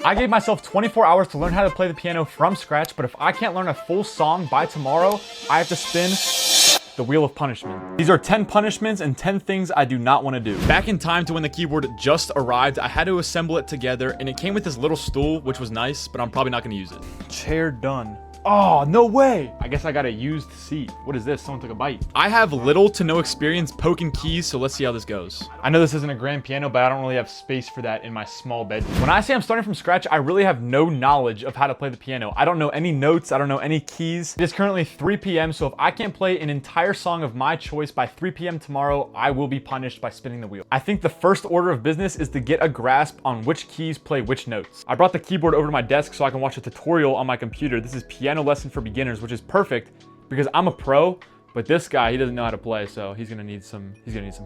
I gave myself 24 hours to learn how to play the piano from scratch, but if I can't learn a full song by tomorrow, I have to spin the wheel of punishment. These are 10 punishments and 10 things I do not want to do. Back in time to when the keyboard just arrived, I had to assemble it together, and it came with this little stool, which was nice, but I'm probably not going to use it. Chair done. Oh, no way! I guess I got a used seat. What is this? Someone took a bite. I have little to no experience poking keys, so let's see how this goes. I know this isn't a grand piano, but I don't really have space for that in my small bedroom. When I say I'm starting from scratch, I really have no knowledge of how to play the piano. I don't know any notes. I don't know any keys. It is currently 3 p.m., so if I can't play an entire song of my choice by 3 p.m. tomorrow, I will be punished by spinning the wheel. I think the first order of business is to get a grasp on which keys play which notes. I brought the keyboard over to my desk so I can watch a tutorial on my computer. This is piano lesson for beginners, which is perfect because I'm a pro, but this guy, he doesn't know how to play, so he's gonna need some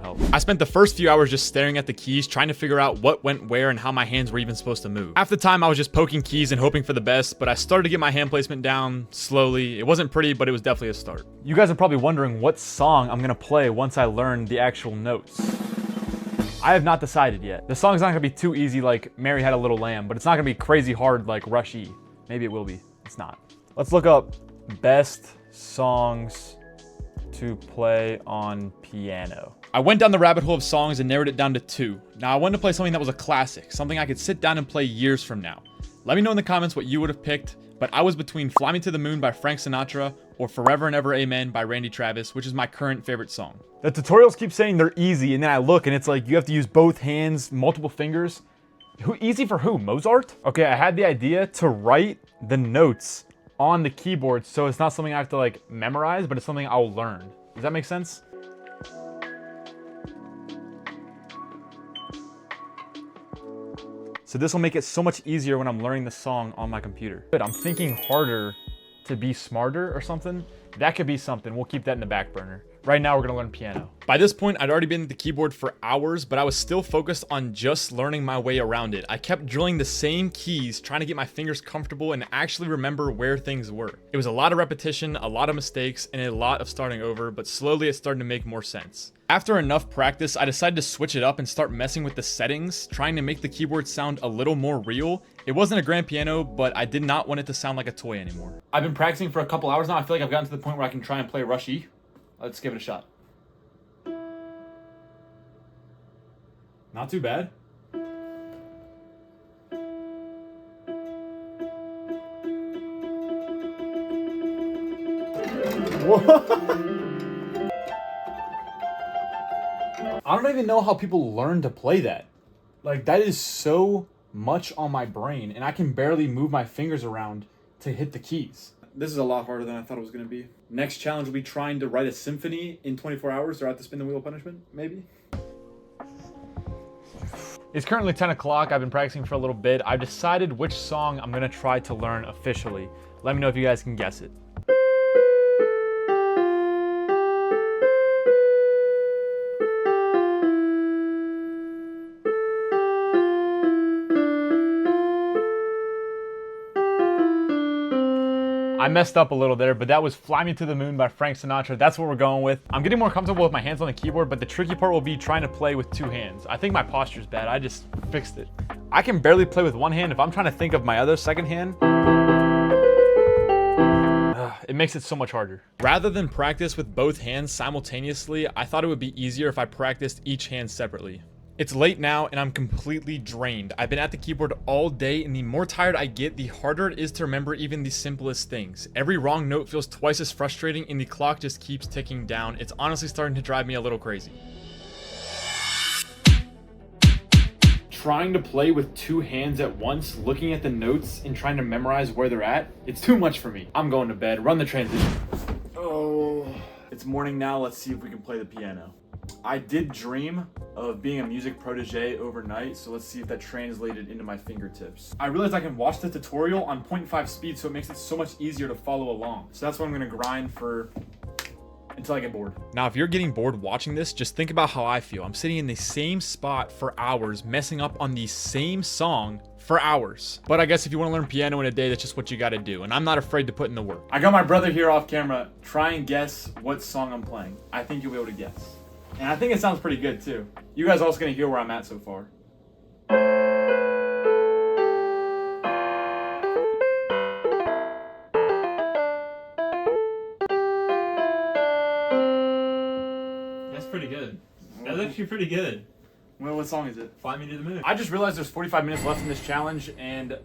help. I spent the first few hours just staring at the keys, trying to figure out what went where and how my hands were even supposed to move. Half the time I was just poking keys and hoping for the best, but I started to get my hand placement down slowly. It wasn't pretty, but it was definitely a start. You guys are probably wondering what song I'm gonna play once I learn the actual notes. I have not decided yet. The song's not gonna be too easy like Mary Had a Little Lamb, but it's not gonna be crazy hard like Rush E. Maybe it will be. It's not. Let's look up best songs to play on piano. I went down the rabbit hole of songs and narrowed it down to 2. Now I wanted to play something that was a classic, something I could sit down and play years from now. Let me know in the comments what you would have picked, but I was between Fly Me to the Moon by Frank Sinatra or Forever and Ever Amen by Randy Travis, which is my current favorite song. The tutorials keep saying they're easy, and then I look and it's like you have to use both hands, multiple fingers. Easy for who? Mozart? Okay, I had the idea to write the notes on the keyboard, so it's not something I have to like memorize, but it's something I'll learn. Does that make sense? So this will make it so much easier when I'm learning the song on my computer. But I'm thinking harder to be smarter or something. That could be something. We'll keep that in the back burner. Right now, we're gonna learn piano. By this point, I'd already been at the keyboard for hours, but I was still focused on just learning my way around it. I kept drilling the same keys, trying to get my fingers comfortable and actually remember where things were. It was a lot of repetition, a lot of mistakes, and a lot of starting over, but slowly it started to make more sense. After enough practice, I decided to switch it up and start messing with the settings, trying to make the keyboard sound a little more real. It wasn't a grand piano, but I did not want it to sound like a toy anymore. I've been practicing for a couple hours now. I feel like I've gotten to the point where I can try and play Rush E. Let's give it a shot. Not too bad. I don't even know how people learn to play that. Like, that is so much on my brain, and I can barely move my fingers around to hit the keys. This is a lot harder than I thought it was going to be. Next challenge will be trying to write a symphony in 24 hours or I have to spin the wheel of punishment, maybe? It's currently 10 o'clock. I've been practicing for a little bit. I've decided which song I'm going to try to learn officially. Let me know if you guys can guess it. I messed up a little there, but that was Fly Me to the Moon by Frank Sinatra. That's what we're going with. I'm getting more comfortable with my hands on the keyboard, but the tricky part will be trying to play with 2 hands. I think my posture's bad. I just fixed it. I can barely play with one hand. If I'm trying to think of my other second hand, it makes it so much harder. Rather than practice with both hands simultaneously, I thought it would be easier if I practiced each hand separately. It's late now and I'm completely drained. I've been at the keyboard all day, and the more tired I get, the harder it is to remember even the simplest things. Every wrong note feels twice as frustrating and the clock just keeps ticking down. It's honestly starting to drive me a little crazy. Trying to play with 2 hands at once, looking at the notes and trying to memorize where they're at, it's too much for me. I'm going to bed. Run the transition. Oh, it's morning now. Let's see if we can play the piano. I did dream of being a music protege overnight, so let's see if that translated into my fingertips. I realized I can watch the tutorial on 0.5 speed, so it makes it so much easier to follow along. So that's what I'm gonna grind for until I get bored. Now, if you're getting bored watching this, just think about how I feel. I'm sitting in the same spot for hours, messing up on the same song for hours. But I guess if you want to learn piano in a day, that's just what you got to do. And I'm not afraid to put in the work. I got my brother here off camera. Try and guess what song I'm playing. I think you'll be able to guess. And I think it sounds pretty good too. You guys are also gonna hear where I'm at so far. actually pretty good. Well, what song is it? Fly Me to the Moon. I just realized there's 45 minutes left in this challenge, and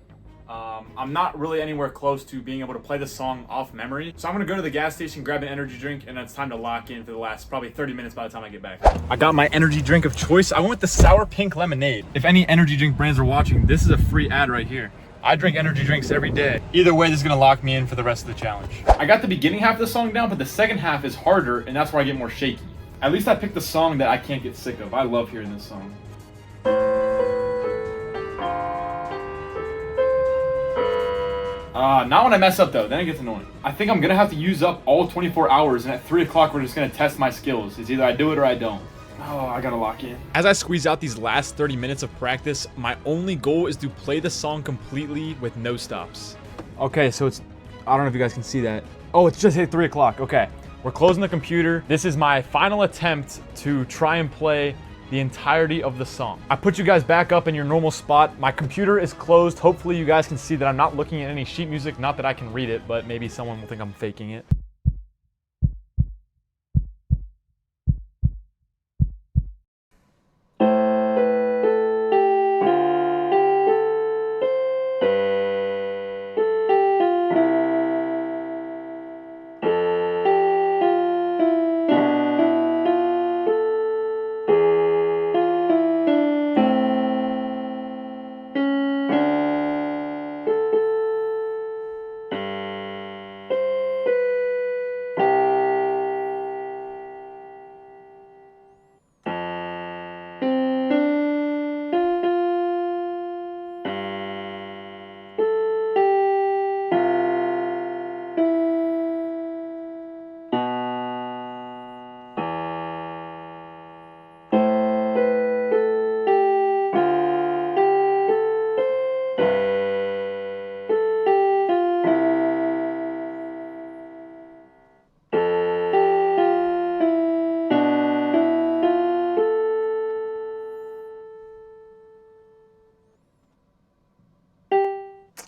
I'm not really anywhere close to being able to play this song off memory. So I'm gonna go to the gas station, grab an energy drink, and it's time to lock in for the last probably 30 minutes by the time I get back. I got my energy drink of choice. I went with the sour pink lemonade. If any energy drink brands are watching, this is a free ad right here. I drink energy drinks every day. Either way, this is gonna lock me in for the rest of the challenge. I got the beginning half of the song down, but the second half is harder, and that's where I get more shaky. At least I picked the song that I can't get sick of. I love hearing this song. Not when I mess up though, then it gets annoying. I think I'm gonna have to use up all 24 hours, and at 3 o'clock we're just gonna test my skills. It's either I do it or I don't. Oh, I gotta lock in. As I squeeze out these last 30 minutes of practice, my only goal is to play the song completely with no stops. Okay, so it's, I don't know if you guys can see that. Oh, it's just hit 3 o'clock, okay. We're closing the computer. This is my final attempt to try and play the entirety of the song. I put you guys back up in your normal spot. My computer is closed. Hopefully you guys can see that I'm not looking at any sheet music. Not that I can read it, but maybe someone will think I'm faking it.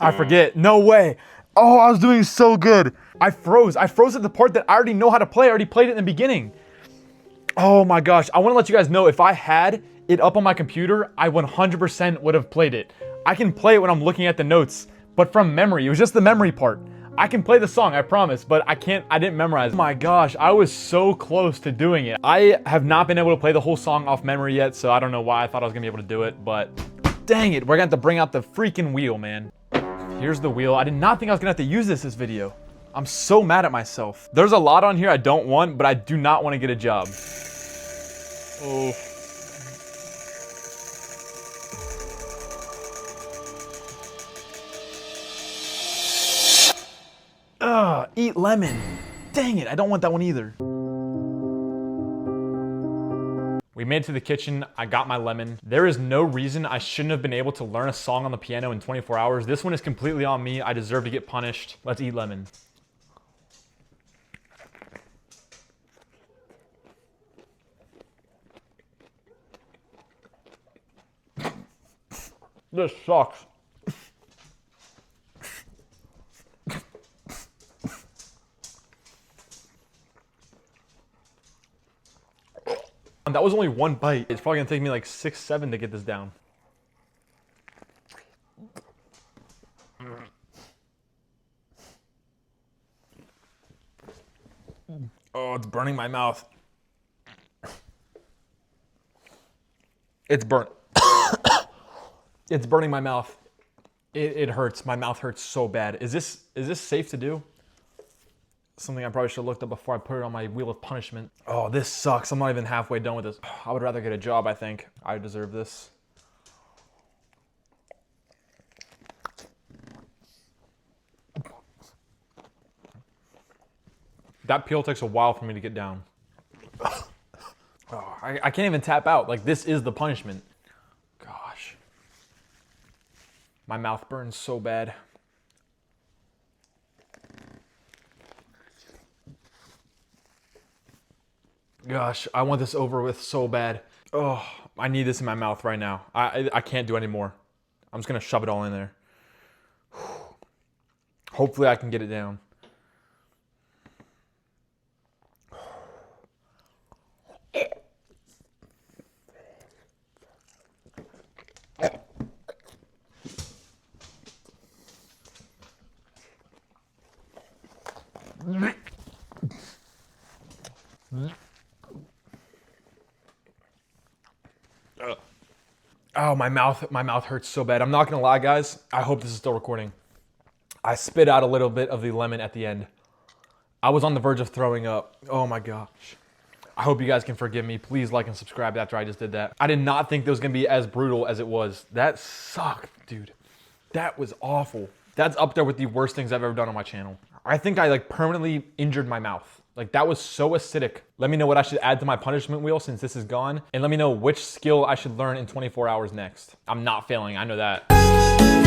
I forget. No way. Oh, I was doing so good. I froze. I froze at the part that I already know how to play. I already played it in the beginning. Oh my gosh. I want to let you guys know, if I had it up on my computer, I 100% would have played it. I can play it when I'm looking at the notes, but from memory. It was just the memory part. I can play the song, I promise, but I didn't memorize it. Oh my gosh, I was so close to doing it. I have not been able to play the whole song off memory yet, so I don't know why I thought I was gonna be able to do it, but dang it, we're gonna have to bring out the freaking wheel, man. Here's the wheel. I did not think I was gonna have to use this video. I'm so mad at myself. There's a lot on here I don't want, but I do not want to get a job. Oh. Ugh, eat lemon. Dang it, I don't want that one either. We made it to the kitchen. I got my lemon. There is no reason I shouldn't have been able to learn a song on the piano in 24 hours. This one is completely on me. I deserve to get punished. Let's eat lemon. This sucks. That was only one bite. It's probably gonna take me like 6, 7 to get this down. Oh, it's burning my mouth. It's burnt. It's burning my mouth. It hurts. My mouth hurts so bad. Is this safe to do? Something I probably should have looked up before I put it on my wheel of punishment. Oh, this sucks. I'm not even halfway done with this. I would rather get a job, I think. I deserve this. That peel takes a while for me to get down. Oh, I can't even tap out. Like, this is the punishment. Gosh. My mouth burns so bad. Gosh, I want this over with so bad. Oh, I need this in my mouth right now. I can't do any more. I'm just gonna shove it all in there. Hopefully I can get it down. Oh, my mouth hurts so bad. I'm not gonna lie, guys. I hope this is still recording. I spit out a little bit of the lemon at the end. I was on the verge of throwing up. Oh my gosh. I hope you guys can forgive me. Please like and subscribe after I just did that. I did not think that was gonna be as brutal as it was. That sucked, dude. That was awful. That's up there with the worst things I've ever done on my channel. I think I like permanently injured my mouth. Like that was so acidic. Let me know what I should add to my punishment wheel since this is gone. And let me know which skill I should learn in 24 hours next. I'm not failing, I know that.